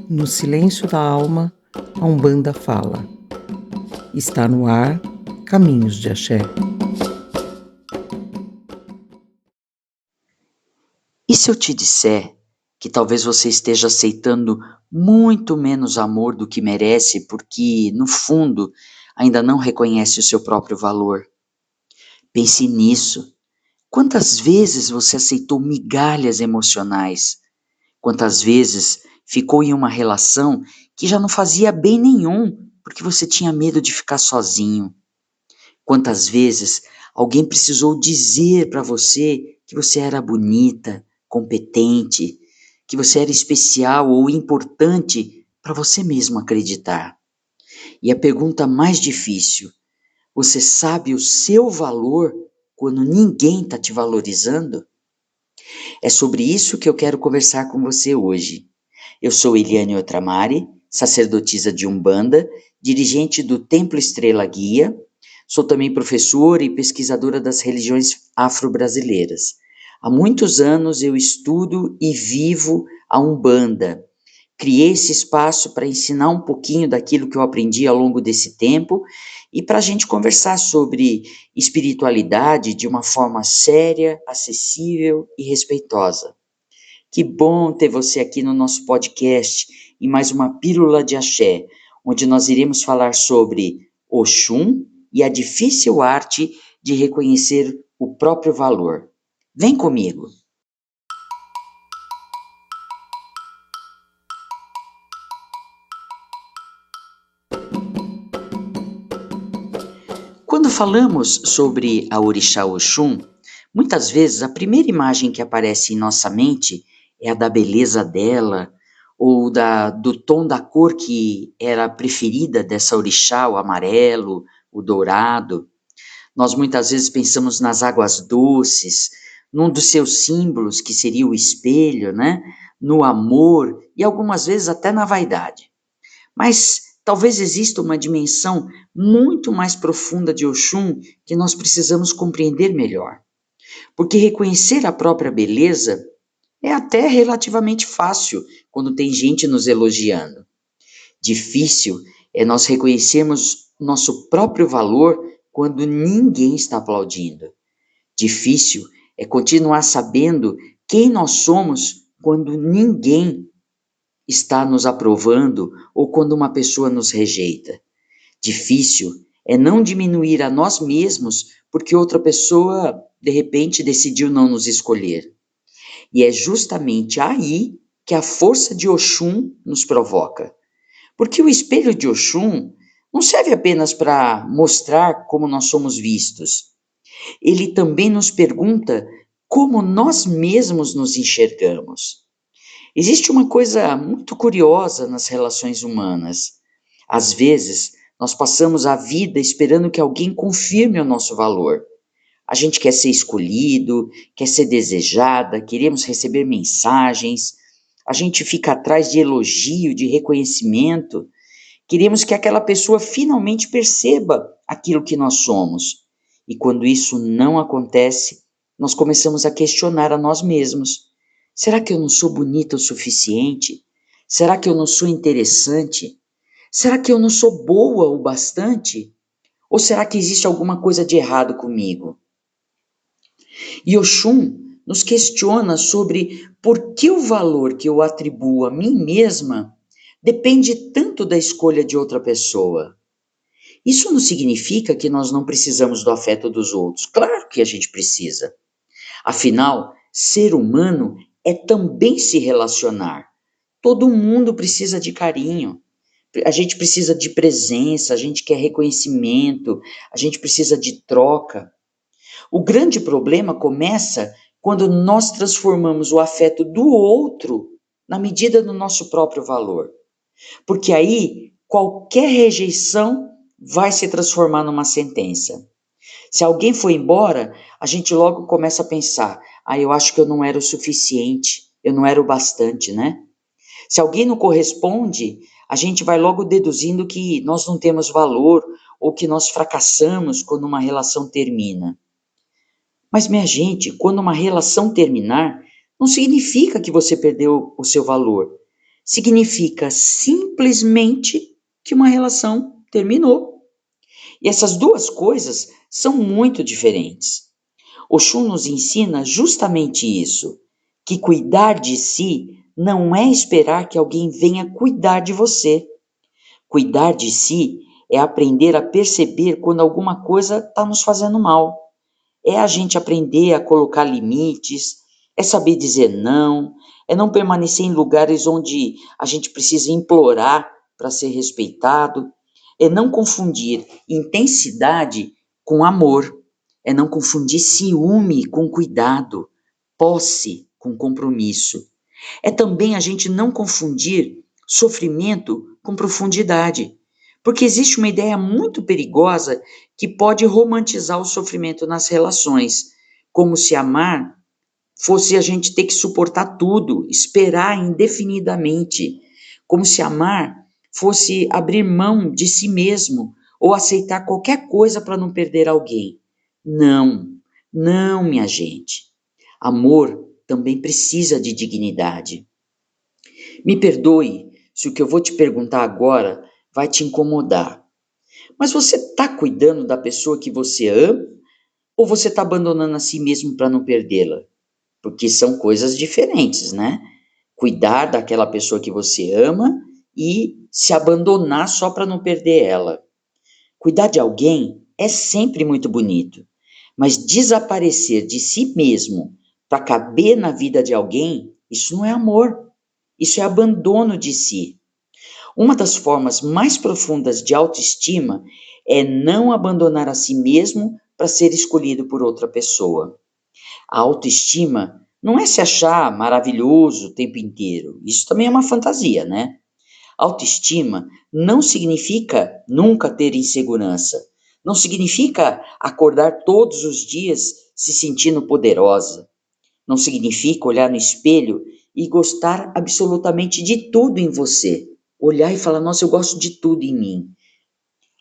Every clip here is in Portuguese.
No silêncio da alma, a Umbanda fala. Está no ar, Caminhos de Axé. E se eu te disser que talvez você esteja aceitando muito menos amor do que merece porque, no fundo, ainda não reconhece o seu próprio valor? Pense nisso. Quantas vezes você aceitou migalhas emocionais? Quantas vezes ficou em uma relação que já não fazia bem nenhum porque você tinha medo de ficar sozinho? Quantas vezes alguém precisou dizer para você que você era bonita, competente, que você era especial ou importante para você mesmo acreditar? E a pergunta mais difícil: você sabe o seu valor quando ninguém está te valorizando? É sobre isso que eu quero conversar com você hoje. Eu sou Eliane Otramari, sacerdotisa de Umbanda, dirigente do Templo Estrela Guia. Sou também professora e pesquisadora das religiões afro-brasileiras. Há muitos anos eu estudo e vivo a Umbanda. Criei esse espaço para ensinar um pouquinho daquilo que eu aprendi ao longo desse tempo e para a gente conversar sobre espiritualidade de uma forma séria, acessível e respeitosa. Que bom ter você aqui no nosso podcast em mais uma Pílula de Axé, onde nós iremos falar sobre Oxum e a difícil arte de reconhecer o próprio valor. Vem comigo! Quando falamos sobre a orixá Oxum, muitas vezes a primeira imagem que aparece em nossa mente é a da beleza dela, ou do tom da cor que era a preferida dessa orixá, o amarelo, o dourado. Nós muitas vezes pensamos nas águas doces, num dos seus símbolos, que seria o espelho, né? No amor e algumas vezes até na vaidade. Mas talvez exista uma dimensão muito mais profunda de Oxum que nós precisamos compreender melhor. Porque reconhecer a própria beleza é até relativamente fácil quando tem gente nos elogiando. Difícil é nós reconhecermos nosso próprio valor quando ninguém está aplaudindo. Difícil é continuar sabendo quem nós somos quando ninguém está nos aprovando ou quando uma pessoa nos rejeita. Difícil é não diminuir a nós mesmos porque outra pessoa, de repente, decidiu não nos escolher. E é justamente aí que a força de Oxum nos provoca. Porque o espelho de Oxum não serve apenas para mostrar como nós somos vistos. Ele também nos pergunta como nós mesmos nos enxergamos. Existe uma coisa muito curiosa nas relações humanas. Às vezes, nós passamos a vida esperando que alguém confirme o nosso valor. A gente quer ser escolhido, quer ser desejada, queremos receber mensagens, a gente fica atrás de elogio, de reconhecimento, queremos que aquela pessoa finalmente perceba aquilo que nós somos. E quando isso não acontece, nós começamos a questionar a nós mesmos. Será que eu não sou bonita o suficiente? Será que eu não sou interessante? Será que eu não sou boa o bastante? Ou será que existe alguma coisa de errado comigo? E Oxum nos questiona sobre por que o valor que eu atribuo a mim mesma depende tanto da escolha de outra pessoa. Isso não significa que nós não precisamos do afeto dos outros. Claro que a gente precisa. Afinal, ser humano é também se relacionar. Todo mundo precisa de carinho. A gente precisa de presença, a gente quer reconhecimento, a gente precisa de troca. O grande problema começa quando nós transformamos o afeto do outro na medida do nosso próprio valor. Porque aí qualquer rejeição vai se transformar numa sentença. Se alguém for embora, a gente logo começa a pensar: eu acho que eu não era o suficiente, eu não era o bastante, né? Se alguém não corresponde, a gente vai logo deduzindo que nós não temos valor ou que nós fracassamos quando uma relação termina. Mas, minha gente, quando uma relação terminar, não significa que você perdeu o seu valor. significa simplesmente que uma relação terminou. E essas duas coisas são muito diferentes. Oxum nos ensina justamente isso, que cuidar de si não é esperar que alguém venha cuidar de você. Cuidar de si é aprender a perceber quando alguma coisa está nos fazendo mal. É a gente aprender a colocar limites, é saber dizer não, é não permanecer em lugares onde a gente precisa implorar para ser respeitado, é não confundir intensidade com amor, é não confundir ciúme com cuidado, posse com compromisso. É também a gente não confundir sofrimento com profundidade, porque existe uma ideia muito perigosa que pode romantizar o sofrimento nas relações, como se amar fosse a gente ter que suportar tudo, esperar indefinidamente, como se amar fosse abrir mão de si mesmo ou aceitar qualquer coisa para não perder alguém. Não, não, minha gente. Amor também precisa de dignidade. Me perdoe se o que eu vou te perguntar agora vai te incomodar. Mas você está cuidando da pessoa que você ama ou você está abandonando a si mesmo para não perdê-la? Porque são coisas diferentes, né? Cuidar daquela pessoa que você ama e se abandonar só para não perder ela. Cuidar de alguém é sempre muito bonito, mas desaparecer de si mesmo para caber na vida de alguém, isso não é amor, isso é abandono de si. Uma das formas mais profundas de autoestima é não abandonar a si mesmo para ser escolhido por outra pessoa. A autoestima não é se achar maravilhoso o tempo inteiro. Isso também é uma fantasia, né? Autoestima não significa nunca ter insegurança. Não significa acordar todos os dias se sentindo poderosa. Não significa olhar no espelho e gostar absolutamente de tudo em você. Olhar e falar, nossa, eu gosto de tudo em mim.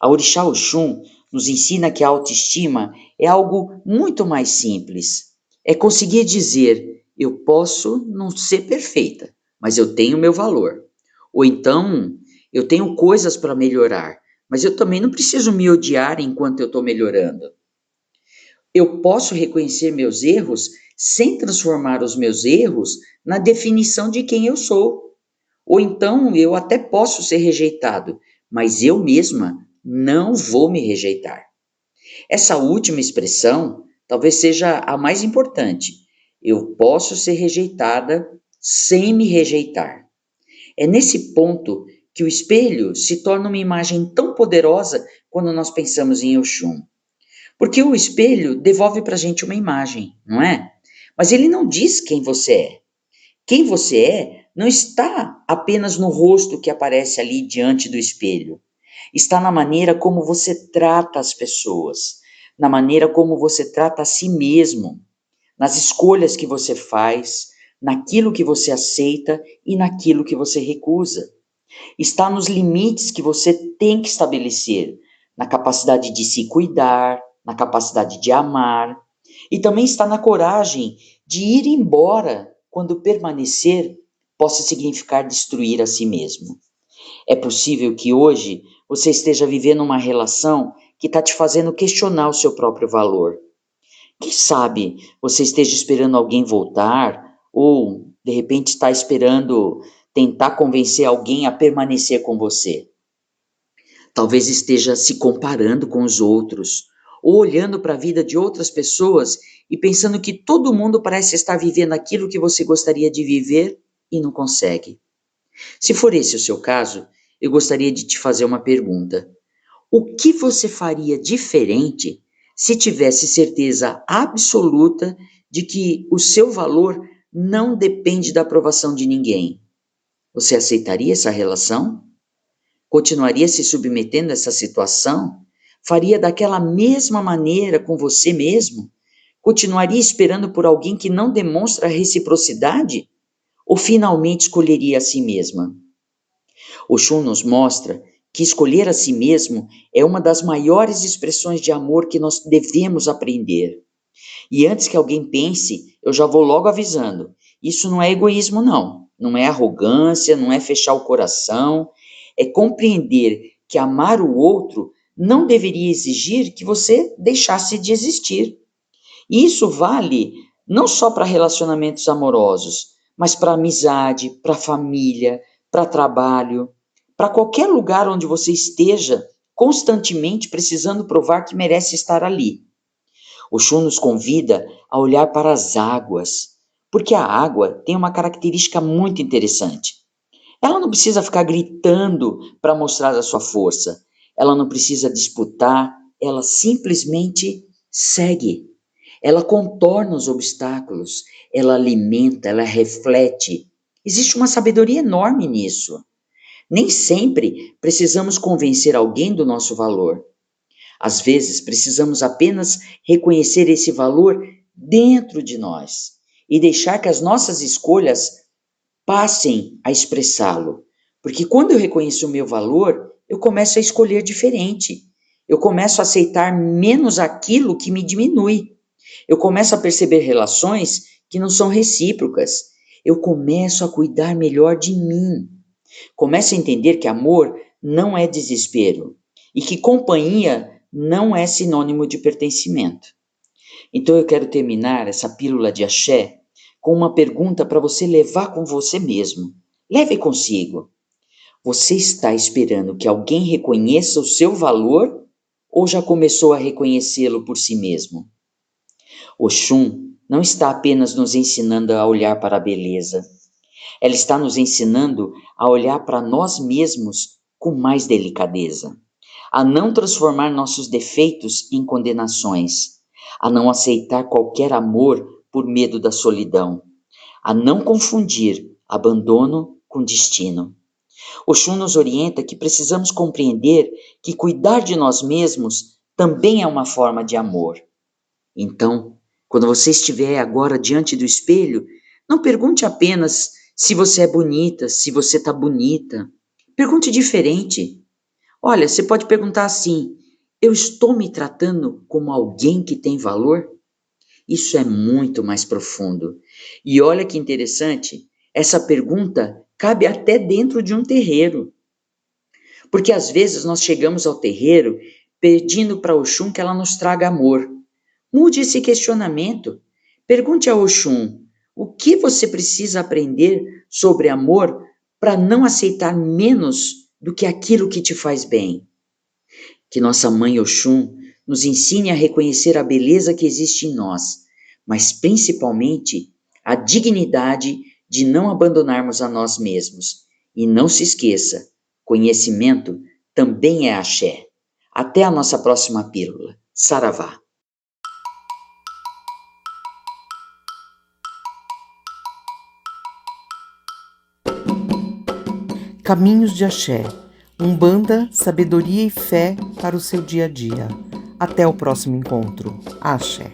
A Orixá Oxum nos ensina que a autoestima é algo muito mais simples. É conseguir dizer, eu posso não ser perfeita, mas eu tenho meu valor. Ou então, eu tenho coisas para melhorar, mas eu também não preciso me odiar enquanto eu estou melhorando. Eu posso reconhecer meus erros sem transformar os meus erros na definição de quem eu sou. Ou então eu até posso ser rejeitado, mas eu mesma não vou me rejeitar. Essa última expressão talvez seja a mais importante. Eu posso ser rejeitada sem me rejeitar. É nesse ponto que o espelho se torna uma imagem tão poderosa quando nós pensamos em Oxum. Porque o espelho devolve para a gente uma imagem, não é? Mas ele não diz quem você é. Quem você é não está apenas no rosto que aparece ali diante do espelho. Está na maneira como você trata as pessoas, na maneira como você trata a si mesmo, nas escolhas que você faz, naquilo que você aceita e naquilo que você recusa. Está nos limites que você tem que estabelecer, na capacidade de se cuidar, na capacidade de amar, e também está na coragem de ir embora quando permanecer possa significar destruir a si mesmo. É possível que hoje você esteja vivendo uma relação que está te fazendo questionar o seu próprio valor. Quem sabe você esteja esperando alguém voltar ou, de repente, está esperando tentar convencer alguém a permanecer com você. Talvez esteja se comparando com os outros, ou olhando para a vida de outras pessoas e pensando que todo mundo parece estar vivendo aquilo que você gostaria de viver e não consegue. Se for esse o seu caso, eu gostaria de te fazer uma pergunta. O que você faria diferente se tivesse certeza absoluta de que o seu valor não depende da aprovação de ninguém? Você aceitaria essa relação? Continuaria se submetendo a essa situação? Faria daquela mesma maneira com você mesmo? Continuaria esperando por alguém que não demonstra reciprocidade? Ou finalmente escolheria a si mesma? Oxum nos mostra que escolher a si mesmo é uma das maiores expressões de amor que nós devemos aprender. E antes que alguém pense, eu já vou logo avisando, Isso não é egoísmo, não. Não é arrogância, não é fechar o coração. É compreender que amar o outro não deveria exigir que você deixasse de existir. E isso vale não só para relacionamentos amorosos, mas para amizade, para família, para trabalho, para qualquer lugar onde você esteja constantemente precisando provar que merece estar ali. O Shun nos convida a olhar para as águas, porque a água tem uma característica muito interessante. Ela não precisa ficar gritando para mostrar a sua força. Ela não precisa disputar, ela simplesmente segue. Ela contorna os obstáculos, ela alimenta, ela reflete. Existe uma sabedoria enorme nisso. Nem sempre precisamos convencer alguém do nosso valor. Às vezes precisamos apenas reconhecer esse valor dentro de nós e deixar que as nossas escolhas passem a expressá-lo. Porque quando eu reconheço o meu valor, eu começo a escolher diferente. Eu começo a aceitar menos aquilo que me diminui. Eu começo a perceber relações que não são recíprocas. Eu começo a cuidar melhor de mim. Começo a entender que amor não é desespero e que companhia não é sinônimo de pertencimento. Então eu quero terminar essa pílula de axé com uma pergunta para você levar com você mesmo. Leve consigo. Você está esperando que alguém reconheça o seu valor ou já começou a reconhecê-lo por si mesmo? Oxum não está apenas nos ensinando a olhar para a beleza. Ela está nos ensinando a olhar para nós mesmos com mais delicadeza, a não transformar nossos defeitos em condenações, a não aceitar qualquer amor por medo da solidão, a não confundir abandono com destino. Oxum nos orienta que precisamos compreender que cuidar de nós mesmos também é uma forma de amor. Então, quando você estiver agora diante do espelho, não pergunte apenas se você é bonita, se você está bonita. Pergunte diferente. Olha, você pode perguntar assim: eu estou me tratando como alguém que tem valor? Isso é muito mais profundo. E olha que interessante, essa pergunta cabe até dentro de um terreiro. Porque às vezes nós chegamos ao terreiro pedindo para Oxum que ela nos traga amor. Mude esse questionamento. Pergunte a Oxum o que você precisa aprender sobre amor para não aceitar menos do que aquilo que te faz bem. Que nossa mãe Oxum nos ensine a reconhecer a beleza que existe em nós, mas principalmente a dignidade de não abandonarmos a nós mesmos. E não se esqueça, conhecimento também é axé. Até a nossa próxima pílula. Saravá. Caminhos de Axé. Umbanda, sabedoria e fé para o seu dia a dia. Até o próximo encontro. Axé.